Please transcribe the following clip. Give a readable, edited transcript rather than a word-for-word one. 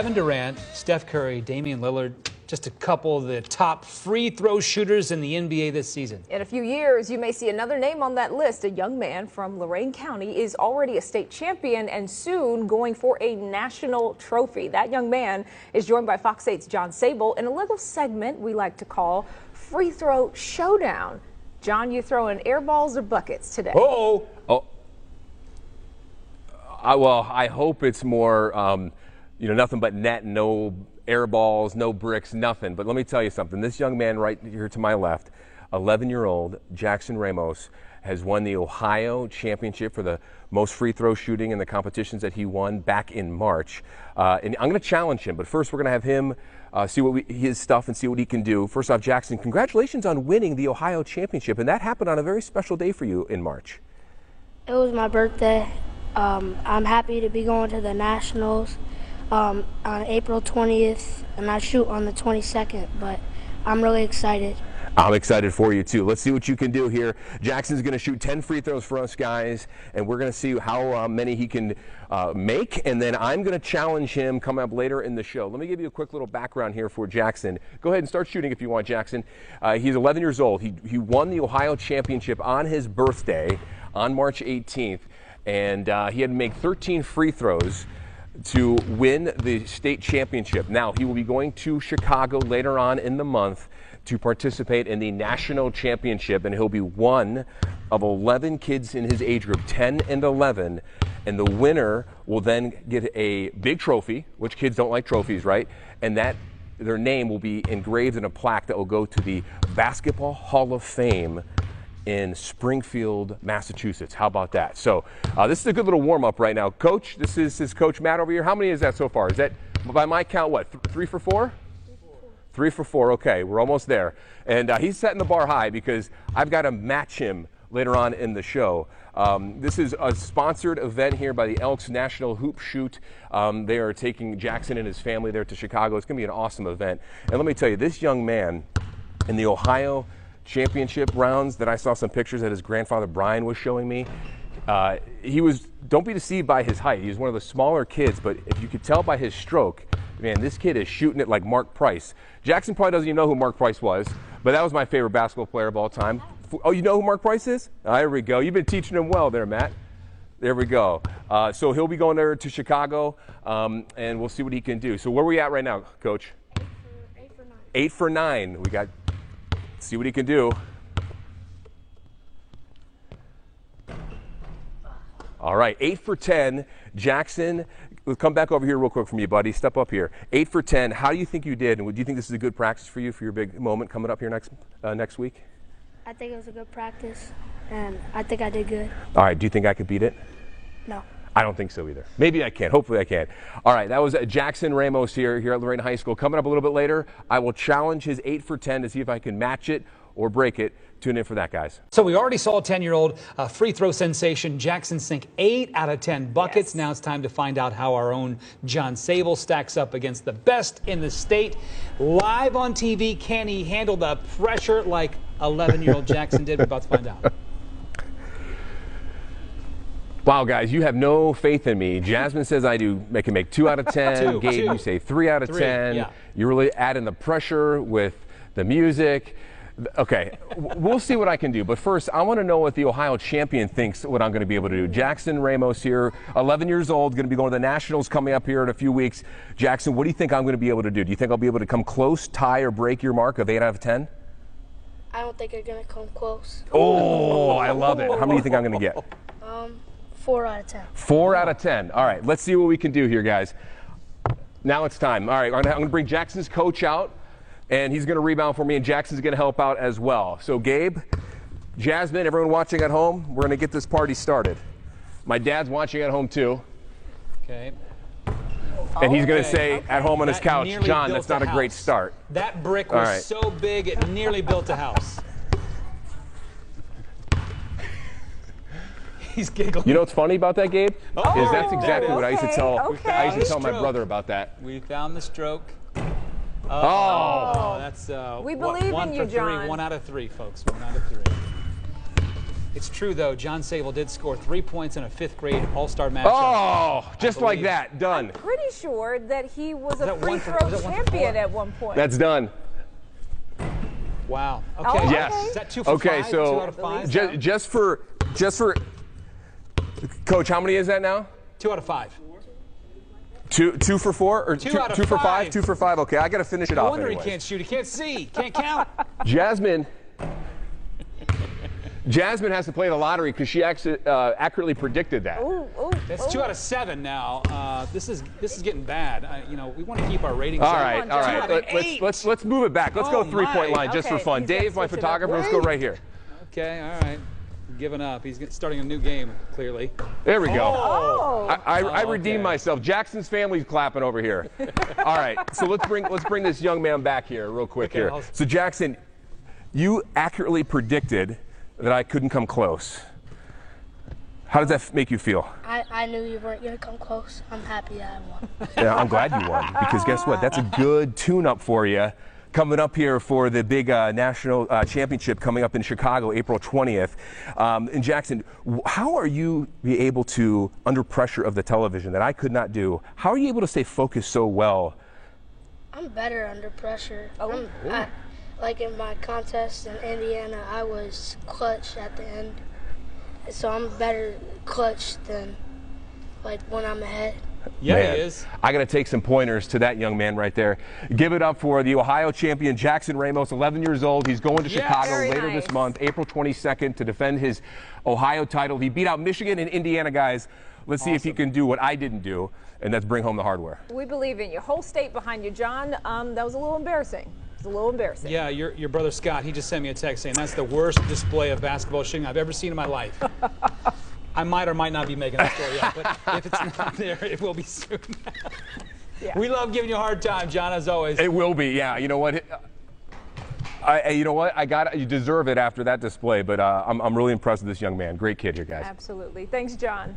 Kevin Durant, Steph Curry, Damian Lillard, just a couple of the top free throw shooters in the NBA this season. In a few years, you may see another name on that list. A young man from Lorain County is already a state champion and soon going for a national trophy. That young man is joined by Fox 8's John Sable in a little segment we like to call Free Throw Showdown. John, you throwing air balls or buckets today? Oh. Well, I hope it's more, nothing but net, no air balls, no bricks, nothing. But let me tell you something. This young man right here to my left, 11-year-old Jackson Ramos, has won the Ohio Championship for the most free throw shooting in the competitions that he won back in March. And I'm going to challenge him. But first, we're going to have him see his stuff and see what he can do. First off, Jackson, congratulations on winning the Ohio Championship. And that happened on a very special day for you in March. It was my birthday. I'm happy to be going to the Nationals on April 20th, and I shoot on the 22nd, but I'm really excited. I'm excited for you, too. Let's see what you can do here. Jackson's going to shoot 10 free throws for us, guys, and we're going to see how many he can make, and then I'm going to challenge him coming up later in the show. Let me give you a quick little background here for Jackson. Go ahead and start shooting if you want, Jackson. He's 11 years old. He won the Ohio Championship on his birthday on March 18th, and he had to make 13 free throws to win the state championship. Now, he will be going to Chicago later on in the month to participate in the national championship, and he'll be one of 11 kids in his age group, 10 and 11, and the winner will then get a big trophy, which kids don't like trophies, right? And that their name will be engraved in a plaque that will go to the Basketball Hall of Fame in Springfield, Massachusetts. How about that? So this is a good little warm-up right now. Coach, this is Coach Matt over here. How many is that so far? Is that, by my count, what, 3 for 4? 3 for 4, okay, we're almost there. And he's setting the bar high because I've got to match him later on in the show. This is a sponsored event here by the Elks National Hoop Shoot. They are taking Jackson and his family there to Chicago. It's going to be an awesome event. And let me tell you, this young man in the Ohio Championship rounds that I saw some pictures that his grandfather Brian was showing me, don't be deceived by his height. He was one of the smaller kids, but if you could tell by his stroke, man, this kid is shooting it like Mark Price. Jackson probably doesn't even know who Mark Price was, but that was my favorite basketball player of all time. Oh, you know who Mark Price is? There we go. You've been teaching him well there, Matt. There we go. So he'll be going there to Chicago, and we'll see what he can do. So where are we at right now, Coach? 8 for 9. 8 for 9. We got, see what he can do. All right, 8 for 10. Jackson, we'll come back over here real quick from you, buddy. Step up here. 8 for 10. How do you think you did? And do you think this is a good practice for you for your big moment coming up here next week? I think it was a good practice, and I think I did good. All right, do you think I could beat it? No. I don't think so either. Maybe I can. Hopefully I can. All right, that was Jackson Ramos here at Lorraine High School. Coming up a little bit later, I will challenge his 8 for 10 to see if I can match it or break it. Tune in for that, guys. So we already saw 10-year-old free throw sensation Jackson sink 8 out of 10 buckets. Yes. Now it's time to find out how our own John Sable stacks up against the best in the state. Live on TV, can he handle the pressure like 11-year-old Jackson did? We're about to find out. Wow, guys, you have no faith in me. Jasmine says I can make 2 out of 10. Gabe, you say 3 out of 10. Yeah. You're really adding the pressure with the music. Okay, we'll see what I can do. But first, I want to know what the Ohio champion thinks what I'm going to be able to do. Jackson Ramos here, 11 years old, going to be going to the Nationals coming up here in a few weeks. Jackson, what do you think I'm going to be able to do? Do you think I'll be able to come close, tie, or break your mark of 8 out of 10? I don't think you're going to come close. Oh, I love it. How many do you think I'm going to get? 4 out of 10. 4 out of 10. All right, let's see what we can do here, guys. Now it's time. All right, I'm going to bring Jackson's coach out, and he's going to rebound for me, and Jackson's going to help out as well. So, Gabe, Jasmine, everyone watching at home, we're going to get this party started. My dad's watching at home, too. Okay. And he's going to say at home on his couch, John, that's not a great start. That brick was so big it nearly built a house. He's giggling. You know what's funny about that, Gabe? Is that's exactly what I used to tell. I used to tell my brother about that. We found the stroke. Oh, that's we believe one in you, for John. 3. 1 out of 3, folks. 1 out of 3. It's true, though. John Sable did score 3 points in a 5th grade All-Star matchup. Oh, just like that. Done. I'm pretty sure that he was a that free one for- throw was that one for champion 4? at one point. That's done. Wow. Okay. Oh, Yes. okay. Is that 2 for 5? Okay, 2 so out of 5? just for Coach, how many is that now? 2 out of 5. Two for 4 or 2 out of 2 for 5? 5. 2 for 5. Okay, I got to finish it No off. wonder anyways. he can't shoot. He can't see. Can't count. Jasmine has to play the lottery because she accurately predicted that. Ooh, That's 2 out of 7 now. This is getting bad. We want to keep our ratings. All up. right. Two out of Let's move it back. Let's go Oh, 3-point my. line just for Okay, fun. he's gonna Dave, my switch it up. photographer, let's go right here. Okay. All right. Giving up. He's starting a new game. Clearly. There we go. Oh. I redeemed okay. myself. Jackson's family's clapping over here. All right, so let's bring this young man back here real quick Okay, here. So Jackson, you accurately predicted that I couldn't come close. How does that make you feel? I knew you weren't going to come close. I'm happy that I won. Yeah, I'm glad you won because guess what? That's a good tune-up for you. Coming up here for the big national championship coming up in Chicago, April 20th. And Jackson, how are you be able to, under pressure of the television that I could not do, how are you able to stay focused so well? I'm better under pressure. Oh. Like in my contest in Indiana, I was clutch at the end. So I'm better clutch than like when I'm ahead. Yeah, Man, he is. I got to take some pointers to that young man right there. Give it up for the Ohio champion, Jackson Ramos, 11 years old. He's going to Yes. Chicago Very later nice. this month, April 22nd, to defend his Ohio title. He beat out Michigan and Indiana guys. Let's see if he can do what I didn't do, and that's bring home the hardware. We believe in you. Whole state behind you, John. That was a little embarrassing. It's a little embarrassing. Yeah, your brother Scott, he just sent me a text saying that's the worst display of basketball shooting I've ever seen in my life. I might or might not be making that story up, but if it's not there, it will be soon. Yeah. We love giving you a hard time, John, as always. It will be, yeah. You know what? You know what? You deserve it after that display, but I'm really impressed with this young man. Great kid here, guys. Absolutely. Thanks, John.